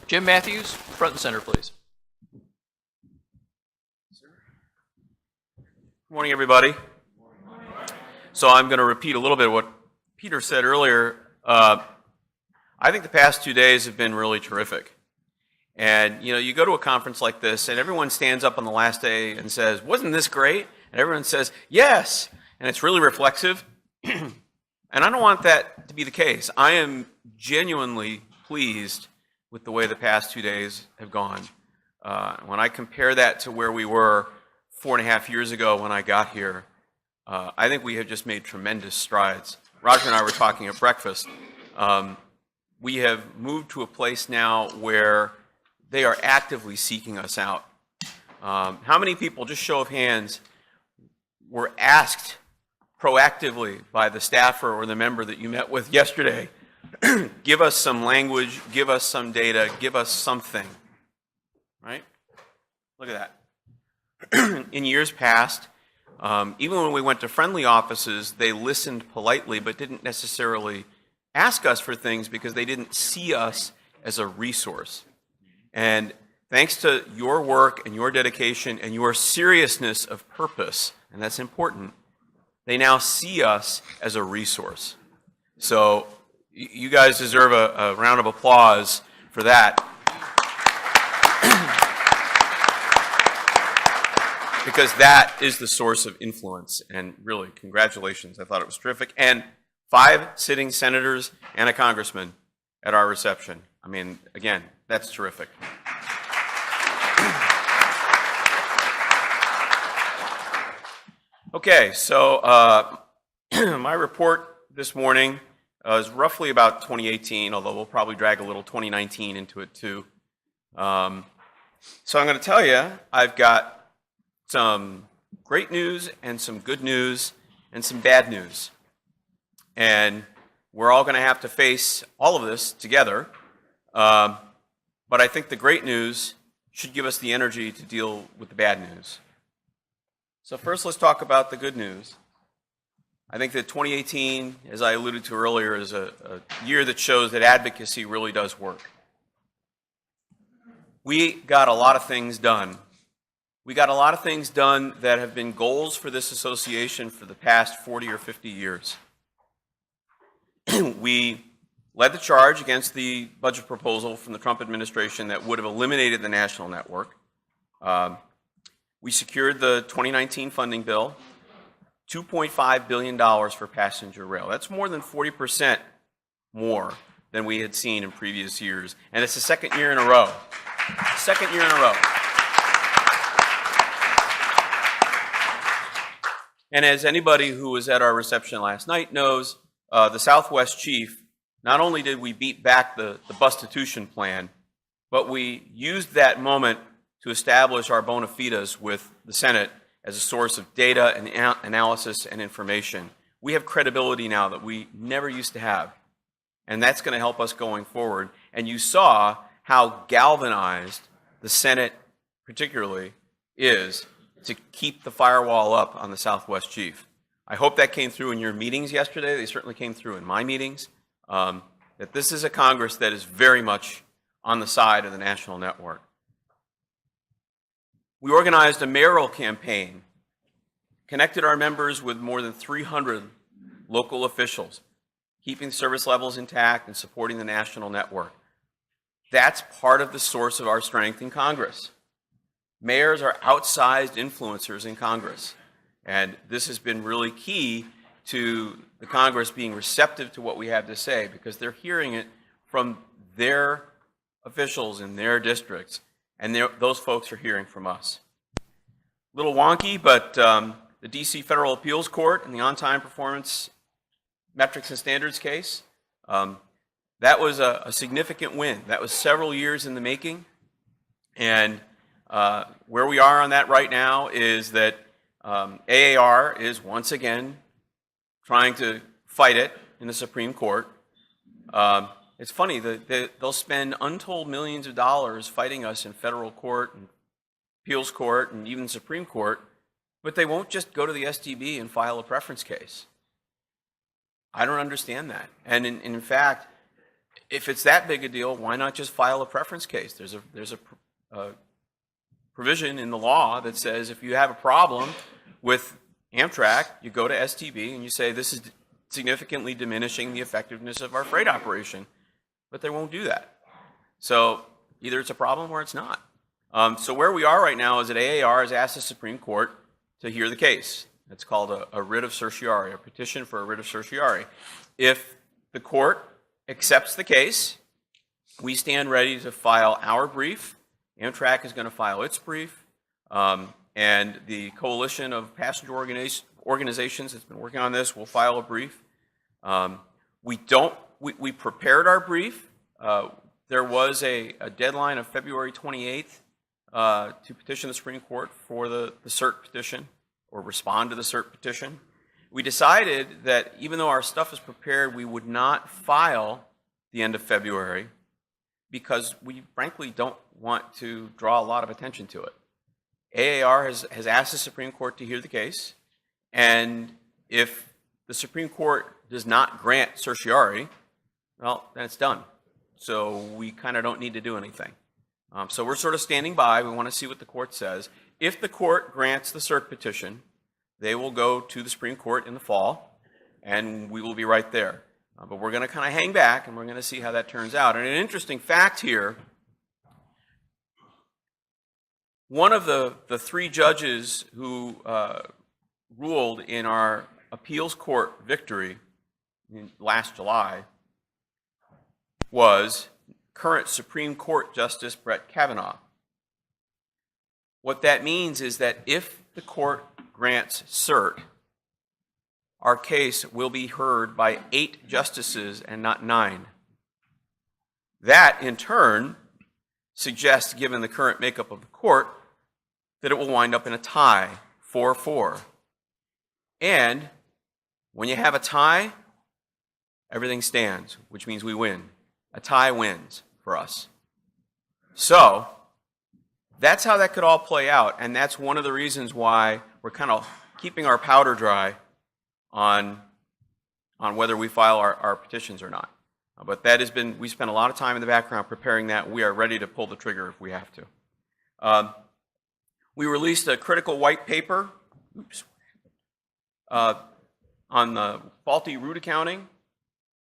Jim Mathews, front and center, please. Good morning, everybody. So I'm going to repeat a little bit of what Peter said earlier. I think the past 2 days have been really terrific. And, you know, you go to a conference like this and everyone stands up on the last day and says, wasn't this great? And everyone says, yes. And it's really reflexive. And I don't want that to be the case. I am genuinely pleased with the way the past 2 days have gone. When I compare that to where we were 4.5 years ago when I got here, I think we have just made tremendous strides. Roger and I were talking at breakfast. We have moved to a place now where they are actively seeking us out. How many people, just show of hands, were asked proactively by the staffer or the member that you met with yesterday, give us some language, give us some data, give us something, right? Look at that. In years past, even when we went to friendly offices, they listened politely but didn't necessarily ask us for things because they didn't see us as a resource. And thanks to your work and your dedication and your seriousness of purpose, and that's important, they now see us as a resource. So you guys deserve a round of applause for that. Because that is the source of influence. And really, congratulations. I thought it was terrific. And 5 sitting senators and a congressman at our reception. I mean, again, that's terrific. Okay, so my report this morning is roughly about 2018, although we'll probably drag a little 2019 into it too. So I'm going to tell you, I've got some great news and some good news and some bad news. And we're all going to have to face all of this together. But I think the great news should give us the energy to deal with the bad news. So first, let's talk about the good news. I think that 2018, as I alluded to earlier, is a year that shows that advocacy really does work. We got a lot of things done. We got a lot of things done that have been goals for this association for the past 40 or 50 years. We led the charge against the budget proposal from the Trump administration that would have eliminated the national network. We secured the 2019 funding bill, $2.5 billion for passenger rail. That's more than 40% more than we had seen in previous years. And it's the second year in a row. Second year in a row. And as anybody who was at our reception last night knows, the Southwest chief, not only did we beat back the bustitution plan, but we used that moment to establish our bona fides with the Senate as a source of data and analysis and information. We have credibility now that we never used to have, and that's going to help us going forward. And you saw how galvanized the Senate particularly is to keep the firewall up on the Southwest chief. I hope that came through in your meetings yesterday. They certainly came through in my meetings, that this is a Congress that is very much on the side of the national network. We organized a mayoral campaign, connected our members with more than 300 local officials, keeping service levels intact and supporting the national network. That's part of the source of our strength in Congress. Mayors are outsized influencers in Congress, and this has been really key to the Congress being receptive to what we have to say because they're hearing it from their officials in their districts. And those folks are hearing from us. A little wonky, but the D.C. Federal Appeals Court in the on-time performance metrics and standards case, that was a significant win. That was several years in the making. And where we are on that right now is that AAR is once again trying to fight it in the Supreme Court. It's funny, they'll spend untold millions of dollars fighting us in federal court and appeals court and even Supreme Court, but they won't just go to the STB and file a preference case. I don't understand that. And in fact, if it's that big a deal, why not just file a preference case? There's a provision in the law that says if you have a problem with Amtrak, you go to STB and you say this is significantly diminishing the effectiveness of our freight operation. But they won't do that. So either it's a problem or it's not. So where we are right now is that AAR has asked the Supreme Court to hear the case. It's called a writ of certiorari, a petition for a writ of certiorari. If the court accepts the case, we stand ready to file our brief. Amtrak is going to file its brief. And the coalition of passenger organizations that's been working on this will file a brief. We prepared our brief. There was a deadline of February 28th to petition the Supreme Court for the cert petition or respond to the cert petition. We decided that even though our stuff is prepared, we would not file the end of February because we frankly don't want to draw a lot of attention to it. AAR has asked the Supreme Court to hear the case, and if the Supreme Court does not grant certiorari, well, then it's done. So we kind of don't need to do anything. So we're sort of standing by. We want to see what the court says. If the court grants the cert petition, they will go to the Supreme Court in the fall, and we will be right there. But we're going to kind of hang back, and we're going to see how that turns out. And an interesting fact here, one of the three judges who ruled in our appeals court victory last July was current Supreme Court Justice Brett Kavanaugh. What that means is that if the court grants cert, our case will be heard by 8 justices and not 9. That, in turn, suggests, given the current makeup of the court, that it will wind up in a tie, 4-4. And when you have a tie, everything stands, which means we win. A tie wins for us. So that's how that could all play out, and that's one of the reasons why we're kind of keeping our powder dry on whether we file our petitions or not. But that has been, we spent a lot of time in the background preparing that. We are ready to pull the trigger if we have to. We released a critical white paper on the faulty route accounting.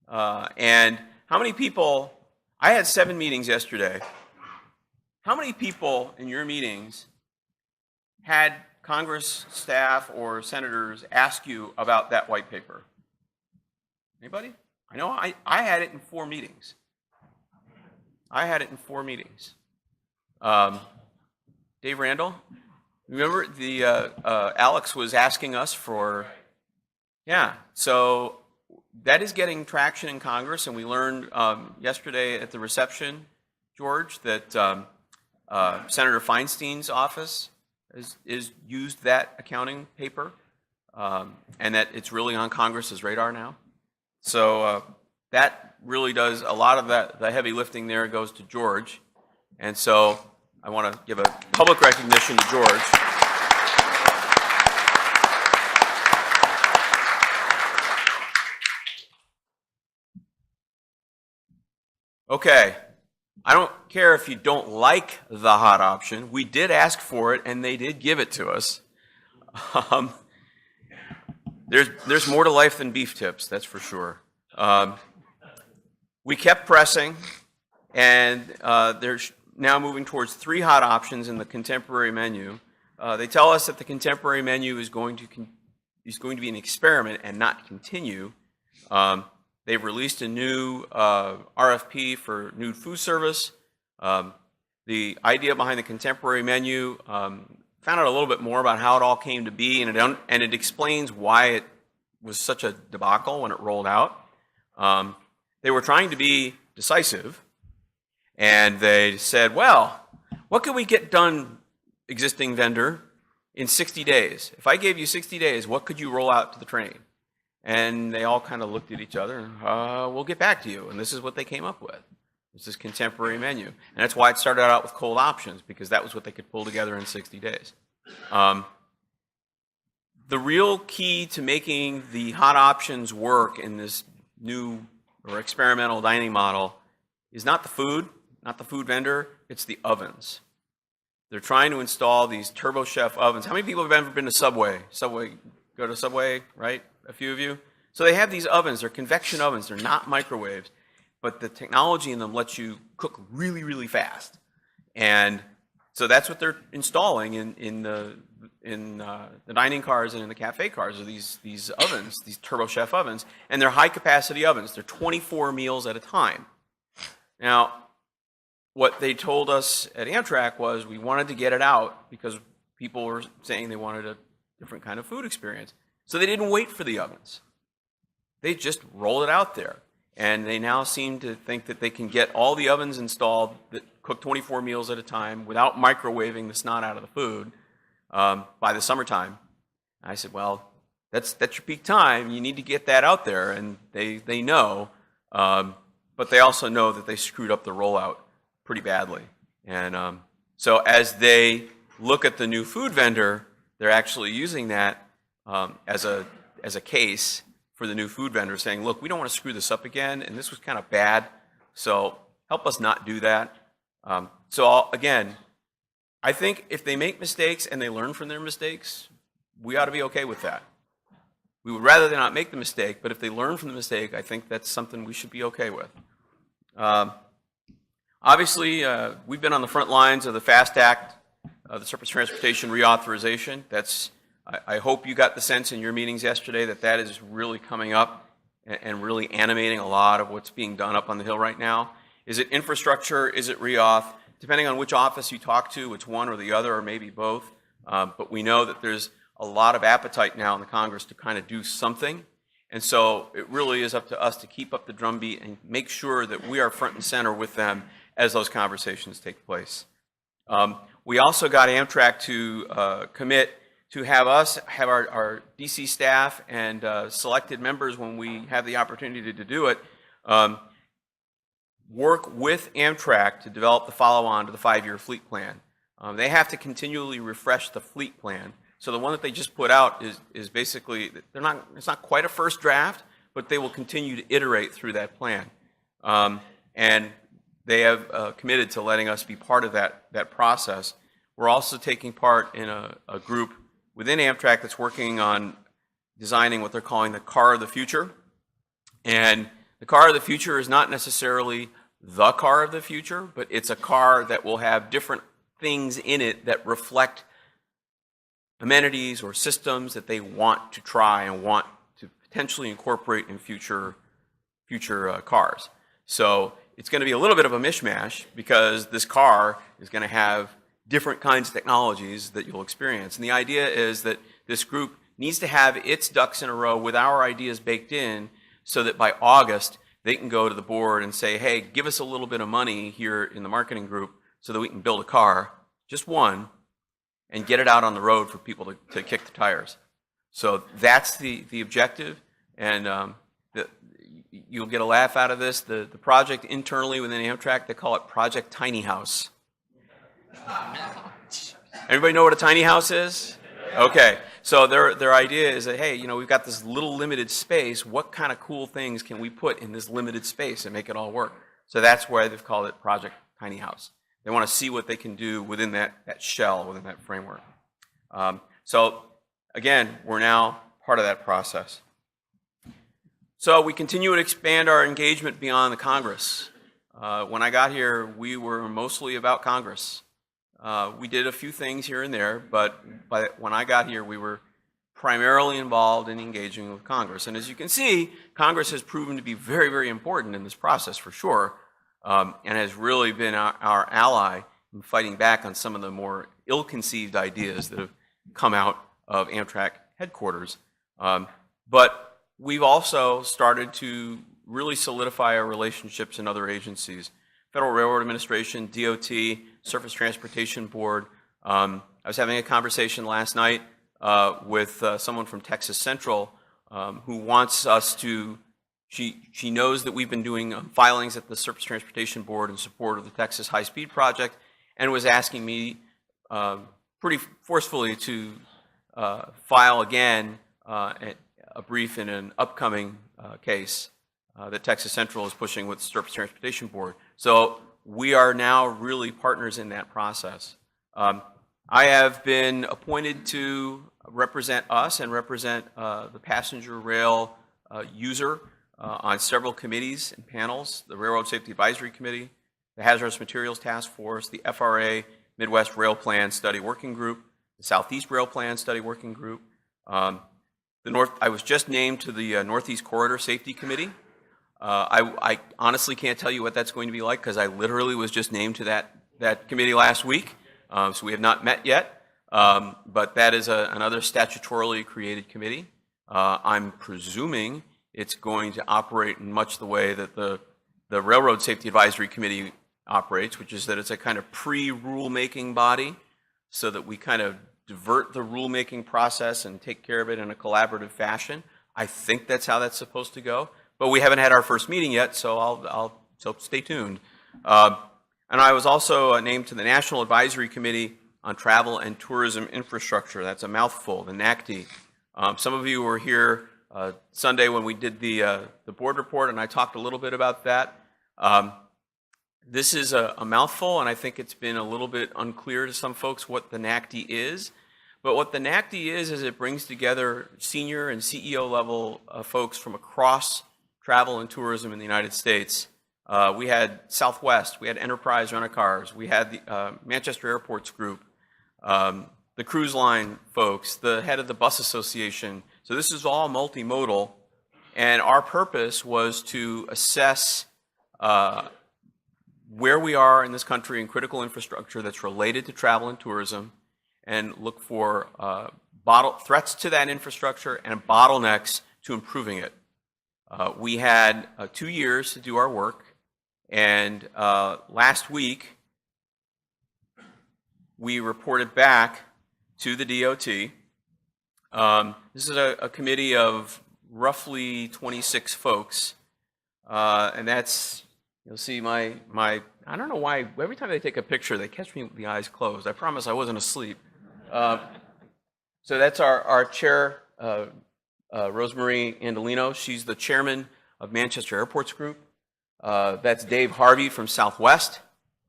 And how many people, I had 7 meetings yesterday. How many people in your meetings had Congress staff or senators ask you about that white paper? Anybody? I know I had it in 4 meetings. Dave Randall, remember Alex was asking us for, yeah, so that is getting traction in Congress, and we learned yesterday at the reception, George, that Senator Feinstein's office is used that accounting paper, and that it's really on Congress's radar now. So that really does, a lot of the heavy lifting there goes to George, and so I want to give a public recognition to George. Okay, I don't care if you don't like the hot option. We did ask for it, and they did give it to us. There's more to life than beef tips, that's for sure. We kept pressing, and they're now moving towards 3 hot options in the contemporary menu. They tell us that the contemporary menu is going to be an experiment and not continue. They've released a new RFP for new food service. The idea behind the contemporary menu, found out a little bit more about how it all came to be, and it explains why it was such a debacle when it rolled out. They were trying to be decisive, and they said, well, what can we get done, existing vendor, in 60 days? If I gave you 60 days, what could you roll out to the train? And they all kind of looked at each other, and we'll get back to you. And this is what they came up with. This is contemporary menu. And that's why it started out with cold options, because that was what they could pull together in 60 days. The real key to making the hot options work in this new or experimental dining model is not the food vendor, it's the ovens. They're trying to install these Turbo Chef ovens. How many people have ever been to Subway? Go to Subway, right? A few of you? So they have these ovens, they're convection ovens, they're not microwaves, but the technology in them lets you cook really, really fast. And so that's what they're installing in the dining cars and in the cafe cars are these ovens, these Turbo Chef ovens, and they're high capacity ovens. They're 24 meals at a time. Now, what they told us at Amtrak was we wanted to get it out because people were saying they wanted a different kind of food experience. So they didn't wait for the ovens. They just rolled it out there. And they now seem to think that they can get all the ovens installed that cook 24 meals at a time without microwaving the snot out of the food by the summertime. I said, well, that's your peak time. You need to get that out there. And they know, but they also know that they screwed up the rollout pretty badly. And so as they look at the new food vendor, they're actually using that as a case for the new food vendor, saying, look, we don't want to screw this up again, and this was kind of bad, so help us not do that. Again, I think if they make mistakes and they learn from their mistakes, we ought to be okay with that. We would rather they not make the mistake, but if they learn from the mistake, I think that's something we should be okay with. Obviously, we've been on the front lines of the FAST Act, the Surface Transportation Reauthorization. I hope you got the sense in your meetings yesterday that is really coming up and really animating a lot of what's being done up on the Hill right now. Is it infrastructure? Is it reauth? Depending on which office you talk to, it's one or the other or maybe both. But we know that there's a lot of appetite now in the Congress to kind of do something. And so it really is up to us to keep up the drumbeat and make sure that we are front and center with them as those conversations take place. We also got Amtrak to commit to have our DC staff and selected members, when we have the opportunity to do it, work with Amtrak to develop the follow-on to the 5-year fleet plan. They have to continually refresh the fleet plan. So the one that they just put out is basically, it's not quite a first draft, but they will continue to iterate through that plan. And they have committed to letting us be part of that process. We're also taking part in a group within Amtrak that's working on designing what they're calling the car of the future. And the car of the future is not necessarily the car of the future, but it's a car that will have different things in it that reflect amenities or systems that they want to try and want to potentially incorporate in future cars. So it's going to be a little bit of a mishmash because this car is going to have different kinds of technologies that you'll experience. And the idea is that this group needs to have its ducks in a row with our ideas baked in so that by August they can go to the board and say, hey, give us a little bit of money here in the marketing group so that we can build a car, just one, and get it out on the road for people to kick the tires. So that's the objective, and you'll get a laugh out of this. The project internally within Amtrak, they call it Project Tiny House. Everybody know what a tiny house is? Okay, so their idea is that, hey, we've got this little limited space. What kind of cool things can we put in this limited space and make it all work? So that's why they've called it Project Tiny House. They want to see what they can do within that shell, within that framework. So again, we're now part of that process. So we continue to expand our engagement beyond the Congress. When I got here, we were mostly about Congress. We did a few things here and there, but when I got here, we were primarily involved in engaging with Congress. And as you can see, Congress has proven to be very, very important in this process for sure, and has really been our ally in fighting back on some of the more ill-conceived ideas that have come out of Amtrak headquarters. But we've also started to really solidify our relationships in other agencies. Federal Railroad Administration, DOT, Surface Transportation Board. I was having a conversation last night with someone from Texas Central who wants us to, she knows that we've been doing filings at the Surface Transportation Board in support of the Texas High-Speed Project, and was asking me pretty forcefully to file again a brief in an upcoming case that Texas Central is pushing with the Surface Transportation Board. So we are now really partners in that process. I have been appointed to represent us and represent the passenger rail user on several committees and panels: the Railroad Safety Advisory Committee, the Hazardous Materials Task Force, the FRA Midwest Rail Plan Study Working Group, the Southeast Rail Plan Study Working Group. I was just named to the Northeast Corridor Safety Committee. I honestly can't tell you what that's going to be like because I literally was just named to that committee last week. So we have not met yet, but that is another statutorily created committee. I'm presuming it's going to operate in much the way that the Railroad Safety Advisory Committee operates, which is that it's a kind of pre-rulemaking body, so that we kind of divert the rulemaking process and take care of it in a collaborative fashion. I think that's how that's supposed to go, but we haven't had our first meeting yet, so so stay tuned. And I was also named to the National Advisory Committee on Travel and Tourism Infrastructure. That's a mouthful, the NACTI. Some of you were here Sunday when we did the board report, and I talked a little bit about that. This is a mouthful, and I think it's been a little bit unclear to some folks what the NACTI is. But what the NACTI is it brings together senior and CEO level folks from across travel and tourism in the United States. We had Southwest, we had Enterprise Rent-A-Cars, we had the Manchester Airports Group, the cruise line folks, the head of the bus association. So this is all multimodal, and our purpose was to assess where we are in this country in critical infrastructure that's related to travel and tourism, and look for threats to that infrastructure and bottlenecks to improving it. We had 2 years to do our work, and last week we reported back to the DOT. This is a committee of roughly 26 folks, and that's, you'll see my, I don't know why, every time they take a picture, they catch me with the eyes closed. I promise I wasn't asleep. So that's our chair, Rosemarie Andolino. She's the chairman of Manchester Airports Group. That's Dave Harvey from Southwest,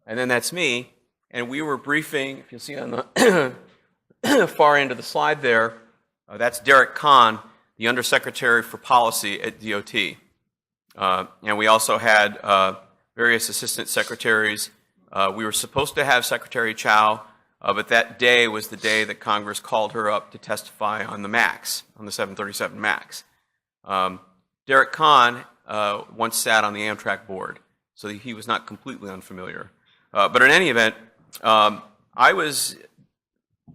and then that's me. And we were briefing, if you'll see on the far end of the slide there, that's Derek Kahn, the Undersecretary for Policy at DOT. And we also had various assistant secretaries. We were supposed to have Secretary Chow, but that day was the day that Congress called her up to testify on the MAX, on the 737 MAX. Derek Kahn once sat on the Amtrak board, so he was not completely unfamiliar. But in any event, I was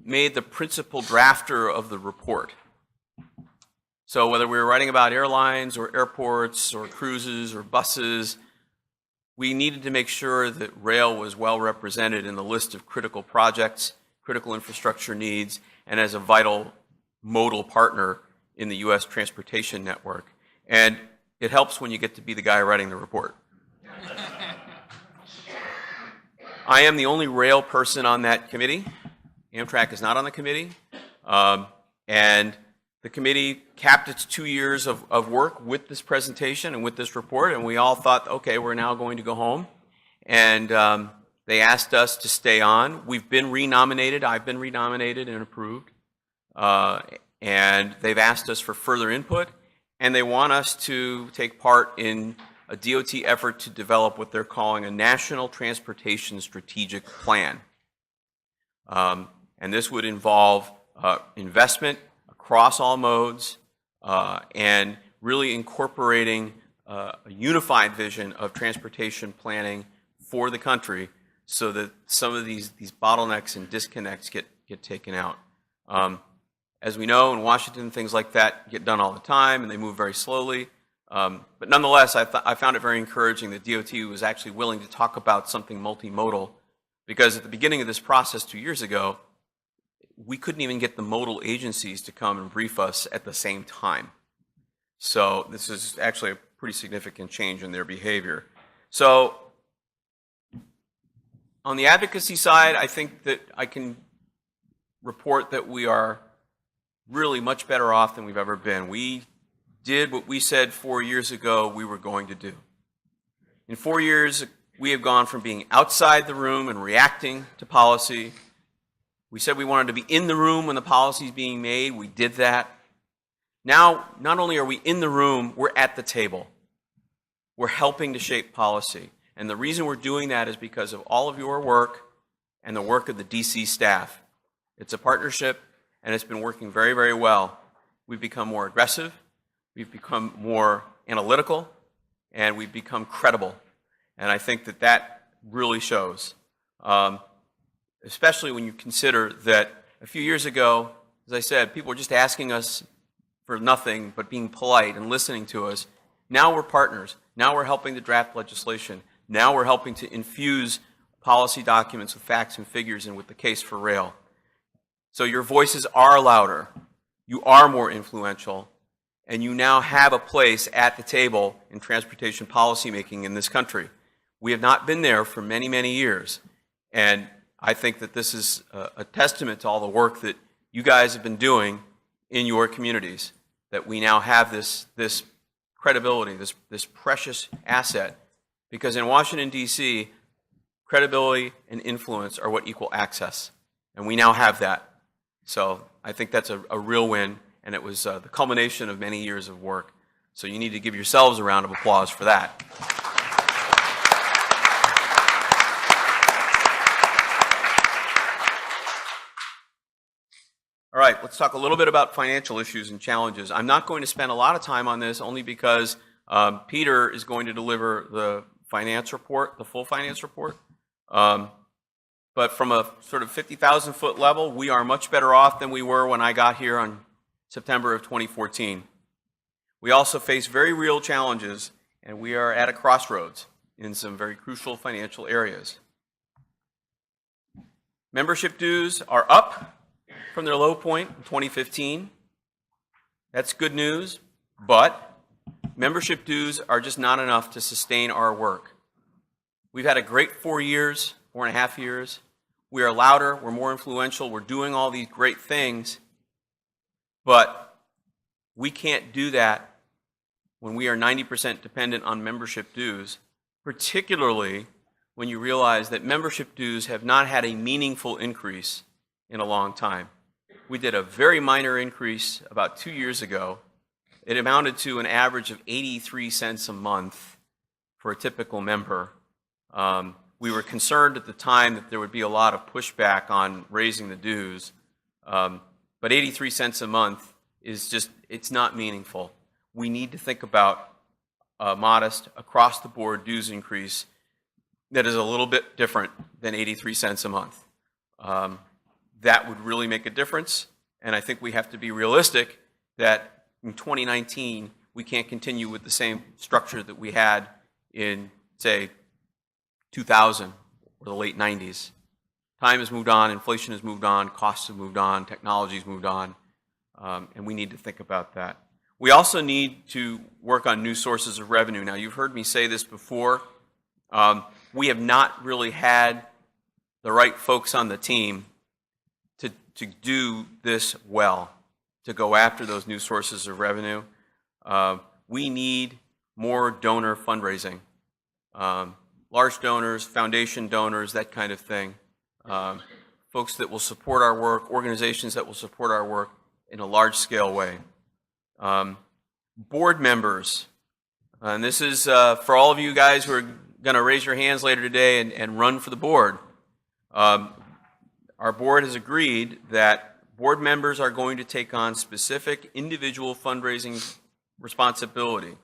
made the principal drafter of the report. So whether we were writing about airlines or airports or cruises or buses, we needed to make sure that rail was well represented in the list of critical projects, critical infrastructure needs, and as a vital modal partner in the U.S. transportation network. And it helps when you get to be the guy writing the report. I am the only rail person on that committee. Amtrak is not on the committee. And the committee capped its 2 years of work with this presentation and with this report, and we all thought, okay, we're now going to go home. And they asked us to stay on. We've been renominated. I've been renominated and approved. And they've asked us for further input, and they want us to take part in a DOT effort to develop what they're calling a National Transportation Strategic Plan. And this would involve investment across all modes and really incorporating a unified vision of transportation planning for the country so that some of these bottlenecks and disconnects get taken out. As we know, in Washington, things like that get done all the time, and they move very slowly. But nonetheless, I found it very encouraging that DOT was actually willing to talk about something multimodal, because at the beginning of this process 2 years ago, we couldn't even get the modal agencies to come and brief us at the same time. So this is actually a pretty significant change in their behavior. So on the advocacy side, I think that I can report that we are really much better off than we've ever been. We did what we said 4 years ago we were going to do. In 4 years, we have gone from being outside the room and reacting to policy. We said we wanted to be in the room when the policy is being made. We did that. Now, not only are we in the room, we're at the table. We're helping to shape policy. And the reason we're doing that is because of all of your work and the work of the DC staff. It's a partnership, and it's been working very, very well. We've become more aggressive, we've become more analytical, and we've become credible. And I think that that really shows, especially when you consider that a few years ago, as I said, people were just asking us for nothing but being polite and listening to us. Now we're partners. Now we're helping to draft legislation. Now we're helping to infuse policy documents with facts and figures and with the case for rail. So your voices are louder. You are more influential. And you now have a place at the table in transportation policymaking in this country. We have not been there for many, many years. And I think that this is a testament to all the work that you guys have been doing in your communities, that we now have this credibility, this precious asset. Because in Washington, D.C., credibility and influence are what equal access. And we now have that. So I think that's a real win, and it was the culmination of many years of work. So you need to give yourselves a round of applause for that. All right, let's talk a little bit about financial issues and challenges. I'm not going to spend a lot of time on this only because Peter is going to deliver the finance report, the full finance report. But from a sort of 50,000-foot level, we are much better off than we were when I got here on September of 2014. We also face very real challenges, and we are at a crossroads in some very crucial financial areas. Membership dues are up from their low point in 2015. That's good news, but membership dues are just not enough to sustain our work. We've had a great 4 years, 4.5 years. We are louder, we're more influential, we're doing all these great things, but we can't do that when we are 90% dependent on membership dues, particularly when you realize that membership dues have not had a meaningful increase in a long time. We did a very minor increase about 2 years ago. It amounted to an average of 83 cents a month for a typical member. We were concerned at the time that there would be a lot of pushback on raising the dues, but 83 cents a month is just, it's not meaningful. We need to think about a modest, across-the-board dues increase that is a little bit different than 83 cents a month. That would really make a difference, and I think we have to be realistic that in 2019, we can't continue with the same structure that we had in, say, 2000 or the late 90s. Time has moved on, inflation has moved on, costs have moved on, technology has moved on, and we need to think about that. We also need to work on new sources of revenue. Now, you've heard me say this before. We have not really had the right folks on the team to do this well, to go after those new sources of revenue. We need more donor fundraising. Large donors, foundation donors, that kind of thing. Folks that will support our work, organizations that will support our work in a large-scale way. Board members, and this is for all of you guys who are going to raise your hands later today and run for the board. Our board has agreed that board members are going to take on specific individual fundraising responsibility.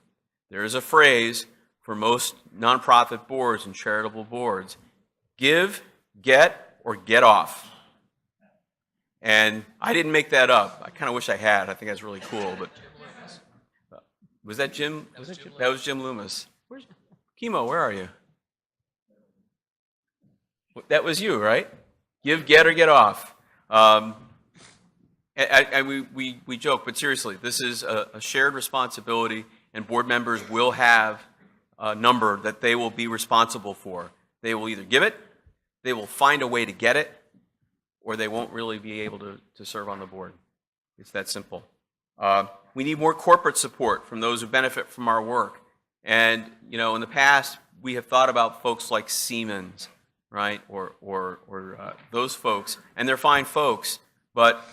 There is a phrase for most nonprofit boards and charitable boards: give, get, or get off. And I didn't make that up. I kind of wish I had. I think that's really cool. But was that Jim? That was Jim Loomis. Where's Chemo? Where are you? That was you, right? Give, get, or get off. We joke, but seriously, this is a shared responsibility, and board members will have a number that they will be responsible for. They will either give it, they will find a way to get it, or they won't really be able to serve on the board. It's that simple. We need more corporate support from those who benefit from our work. And, you know, in the past, we have thought about folks like Siemens, right, or those folks, and they're fine folks, but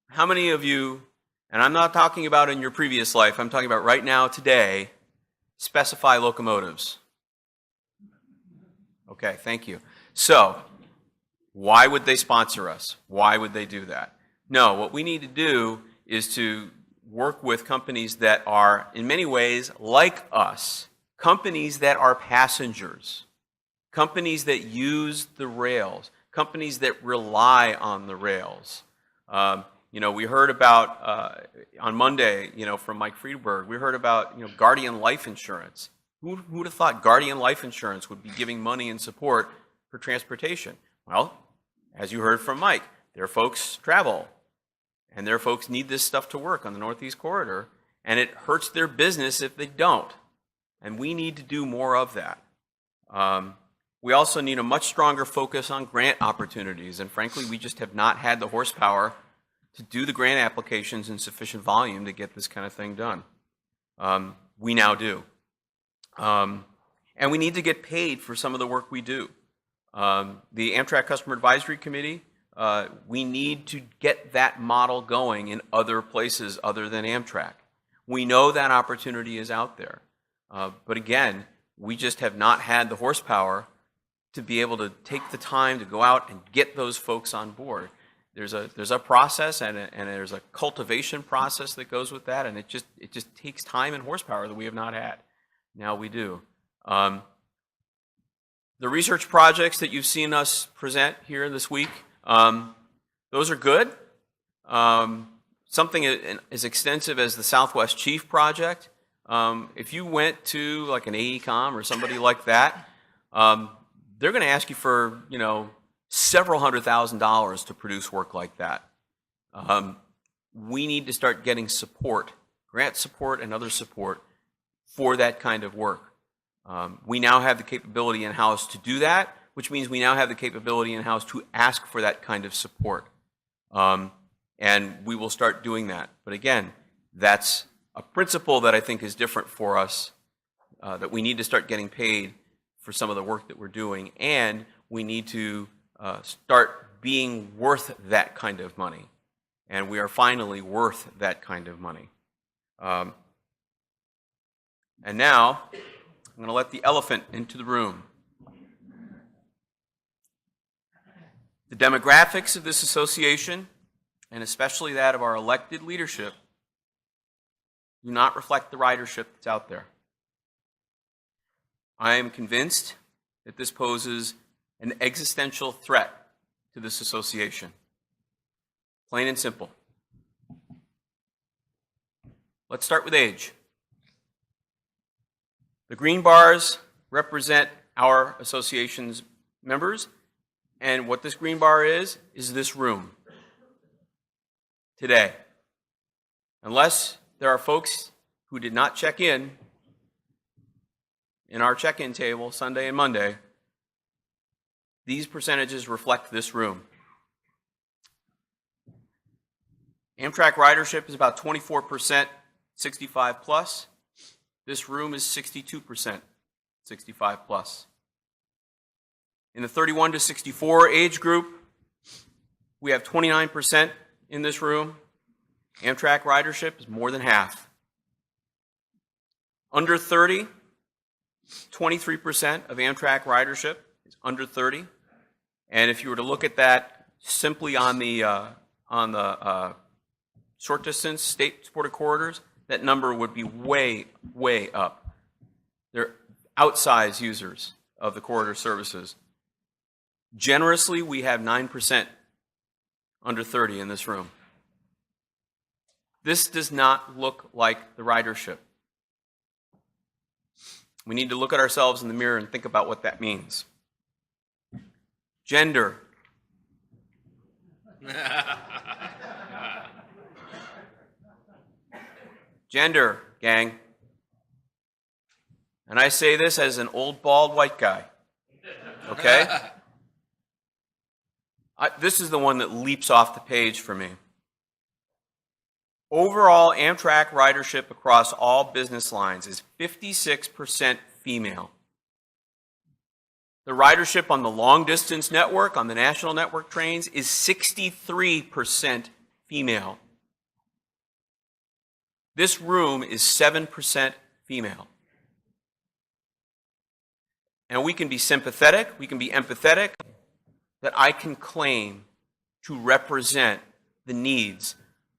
how many of you, and I'm not talking about in your previous life, I'm talking about right now, today, specify locomotives? Okay, thank you. So, why would they sponsor us? Why would they do that? No, what we need to do is to work with companies that are, in many ways, like us, companies that are passengers, companies that use the rails, companies that rely on the rails. You know, we heard about, on Monday, you know, from Mike Friedberg, we heard about, you know, Guardian Life Insurance. Who would have thought Guardian Life Insurance would be giving money and support for transportation? Well, as you heard from Mike, their folks travel, and their folks need this stuff to work on the Northeast Corridor, and it hurts their business if they don't. And we need to do more of that. We also need a much stronger focus on grant opportunities, and frankly, we just have not had the horsepower to do the grant applications in sufficient volume to get this kind of thing done. We now do. And we need to get paid for some of the work we do. The Amtrak Customer Advisory Committee, we need to get that model going in other places other than Amtrak. We know that opportunity is out there. But again, we just have not had the horsepower to be able to take the time to go out and get those folks on board. There's a process and there's a cultivation process that goes with that, and it just takes time and horsepower that we have not had. Now we do. The research projects that you've seen us present here this week, those are good. Something as extensive as the Southwest Chief Project, if you went to like an AECOM or somebody like that, they're going to ask you for, you know, several $100,000 to produce work like that. We need to start getting support, grant support and other support for that kind of work. We now have the capability in-house to do that, which means we now have the capability in-house to ask for that kind of support. And we will start doing that. But again, that's a principle that I think is different for us, that we need to start getting paid for some of the work that we're doing, and we need to start being worth that kind of money. And we are finally worth that kind of money. And now, I'm going to let the elephant into the room. The demographics of this association, and especially that of our elected leadership, do not reflect the ridership that's out there. I am convinced that this poses an existential threat to this association. Plain and simple. Let's start with age. The green bars represent our association's members, and what this green bar is this room today. Unless there are folks who did not check in our check-in table Sunday and Monday, these percentages reflect this room. Amtrak ridership is about 24% 65 plus. This room is 62% 65 plus. In the 31 to 64 age group, we have 29% in this room. Amtrak ridership is more than half. Under 30, 23% of Amtrak ridership is under 30. And if you were to look at that simply on the short distance state supported corridors, that number would be way, way up. They're outsized users of the corridor services. Generously, we have 9% under 30 in this room. This does not look like the ridership. We need to look at ourselves in the mirror and think about what that means. Gender. Gender, gang. And I say this as an old, bald, white guy. Okay? This is the one that leaps off the page for me. Overall Amtrak ridership across all business lines is 56% female. The ridership on the long-distance network, on the national network trains, is 63% female. This room is 7% female. And we can be sympathetic, we can be empathetic, that I can claim to represent the needs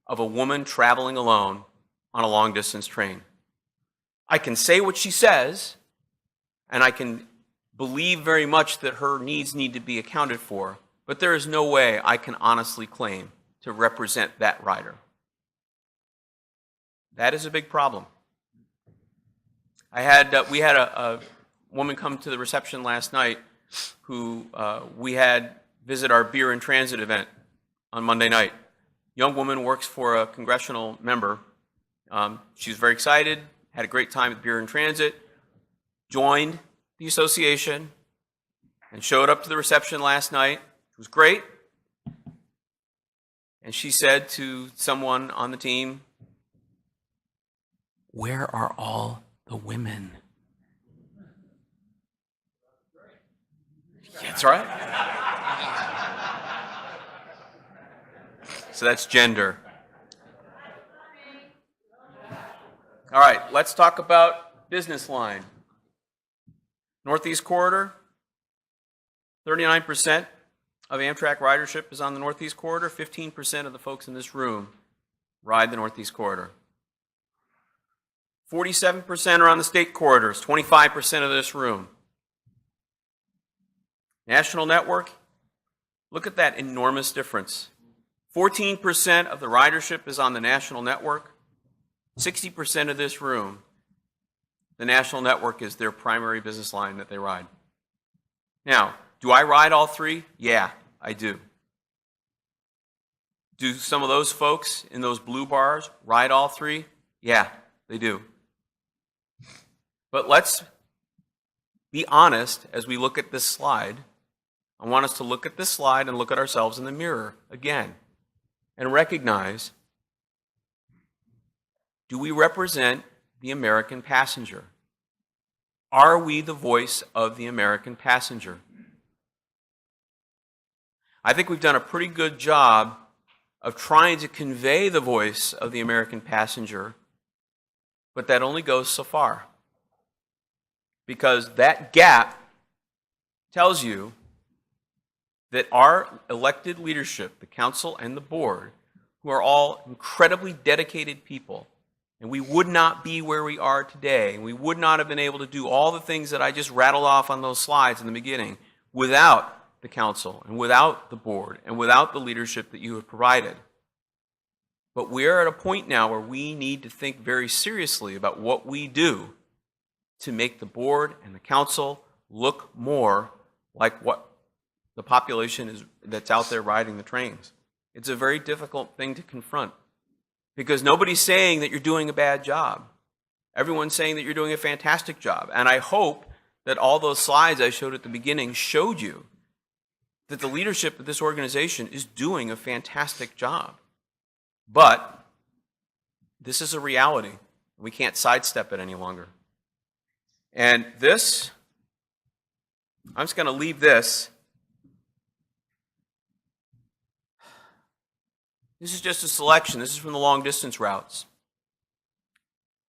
of a woman traveling alone on a long-distance train. I can say what she says, and I can believe very much that her needs need to be accounted for, but there is no way I can honestly claim to represent that rider. That is a big problem. We had a woman come to the reception last night who we had visit our Beer in Transit event on Monday night. Young woman works for a congressional member. She was very excited, had a great time at Beer in Transit, joined the association, and showed up to the reception last night. It was great. And she said to someone on the team, "Where are all the women?" Yeah, that's right. So that's gender. All right, let's talk about business line. Northeast Corridor, 39% of Amtrak ridership is on the Northeast Corridor. 15% of the folks in this room ride the Northeast Corridor. 47% are on the state corridors, 25% of this room. National network, look at that enormous difference. 14% of the ridership is on the national network. 60% of this room, the national network is their primary business line that they ride. Now, do I ride all three? Yeah, I do. Do some of those folks in those blue bars ride all three? Yeah, they do. But let's be honest as we look at this slide. I want us to look at this slide and look at ourselves in the mirror again and recognize, do we represent the American passenger? Are we the voice of the American passenger? I think we've done a pretty good job of trying to convey the voice of the American passenger, but that only goes so far. Because that gap tells you that our elected leadership, the council and the board, who are all incredibly dedicated people, and we would not be where we are today, and we would not have been able to do all the things that I just rattled off on those slides in the beginning without the council and without the board and without the leadership that you have provided. But we're at a point now where we need to think very seriously about what we do to make the board and the council look more like what the population is that's out there riding the trains. It's a very difficult thing to confront because nobody's saying that you're doing a bad job. Everyone's saying that you're doing a fantastic job. And I hope that all those slides I showed at the beginning showed you that the leadership of this organization is doing a fantastic job. But this is a reality. We can't sidestep it any longer. And this, I'm just going to leave this. This is just a selection. This is from the long distance routes.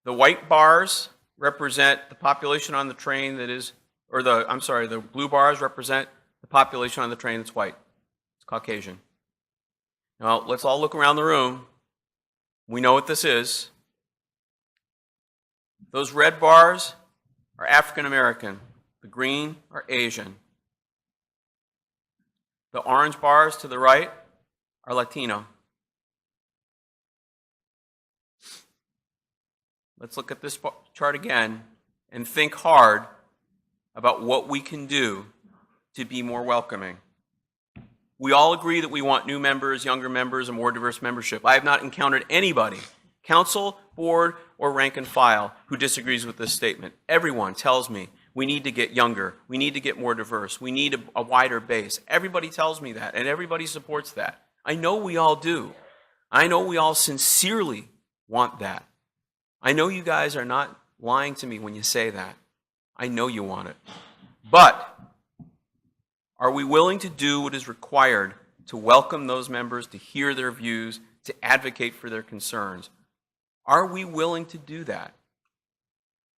The white bars represent the population on the train that is, the blue bars represent the population on the train that's white. It's Caucasian. Now, let's all look around the room. We know what this is. Those red bars are African American. The green are Asian. The orange bars to the right are Latino. Let's look at this chart again and think hard about what we can do to be more welcoming. We all agree that we want new members, younger members, and more diverse membership. I have not encountered anybody, council, board, or rank and file, who disagrees with this statement. Everyone tells me we need to get younger, we need to get more diverse, we need a wider base. Everybody tells me that, and everybody supports that. I know we all do. I know we all sincerely want that. I know you guys are not lying to me when you say that. I know you want it. But are we willing to do what is required to welcome those members, to hear their views, to advocate for their concerns? Are we willing to do that?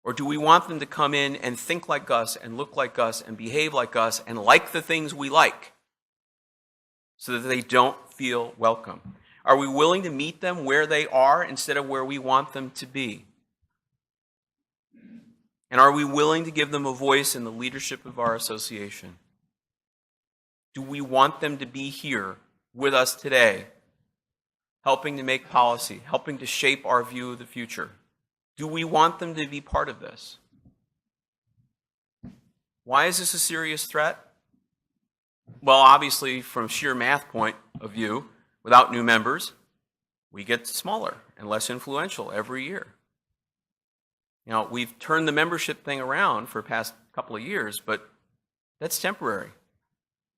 Or do we want them to come in and think like us and look like us and behave like us and like the things we like so that they don't feel welcome? Are we willing to meet them where they are instead of where we want them to be? And are we willing to give them a voice in the leadership of our association? Do we want them to be here with us today, helping to make policy, helping to shape our view of the future? Do we want them to be part of this? Why is this a serious threat? Well, obviously, from sheer math point of view, without new members, we get smaller and less influential every year. You know, we've turned the membership thing around for the past couple of years, but that's temporary.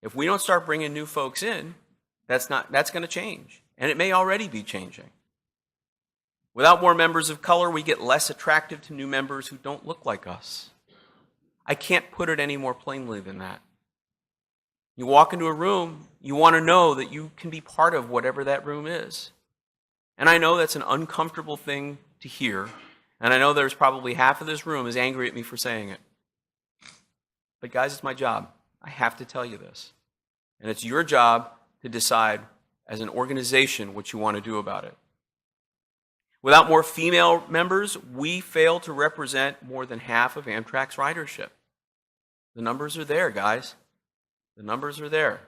If we don't start bringing new folks in, that's going to change, and it may already be changing. Without more members of color, we get less attractive to new members who don't look like us. I can't put it any more plainly than that. You walk into a room, you want to know that you can be part of whatever that room is. And I know that's an uncomfortable thing to hear, and I know there's probably half of this room is angry at me for saying it. But guys, it's my job. I have to tell you this. And it's your job to decide as an organization what you want to do about it. Without more female members, we fail to represent more than half of Amtrak's ridership. The numbers are there, guys. The numbers are there.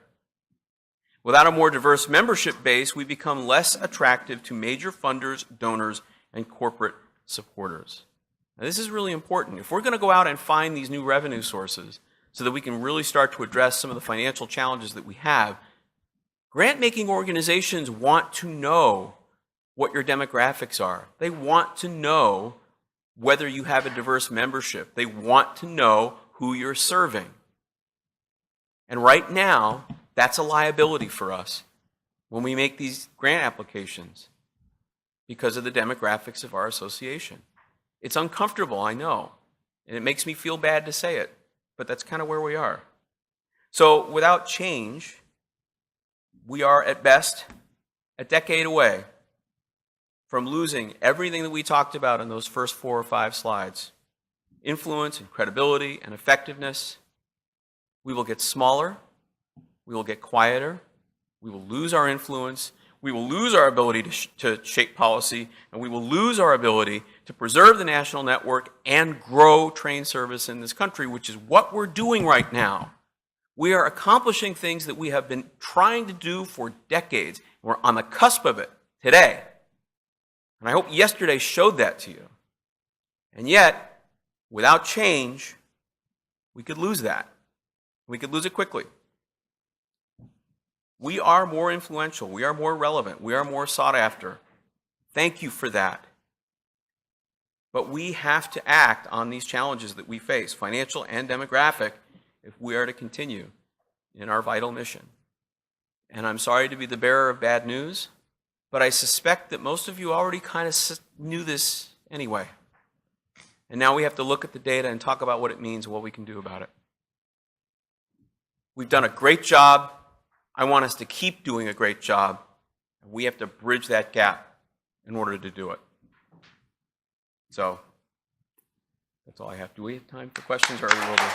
Without a more diverse membership base, we become less attractive to major funders, donors, and corporate supporters. Now, this is really important. If we're going to go out and find these new revenue sources so that we can really start to address some of the financial challenges that we have, grant-making organizations want to know what your demographics are. They want to know whether you have a diverse membership. They want to know who you're serving. And right now, that's a liability for us when we make these grant applications because of the demographics of our association. It's uncomfortable, I know, and it makes me feel bad to say it, but that's kind of where we are. So without change, we are at best a decade away from losing everything that we talked about in those first 4 or 5 slides. Influence and credibility and effectiveness. We will get smaller. We will get quieter. We will lose our influence. We will lose our ability to shape policy. And we will lose our ability to preserve the national network and grow train service in this country, which is what we're doing right now. We are accomplishing things that we have been trying to do for decades. We're on the cusp of it today. And I hope yesterday showed that to you. And yet, without change, we could lose that. We could lose it quickly. We are more influential. We are more relevant. We are more sought after. Thank you for that. But we have to act on these challenges that we face, financial and demographic, if we are to continue in our vital mission. And I'm sorry to be the bearer of bad news, but I suspect that most of you already kind of knew this anyway. And now we have to look at the data and talk about what it means and what we can do about it. We've done a great job. I want us to keep doing a great job. We have to bridge that gap in order to do it. So, that's all I have. Do we have time for questions, or are we over?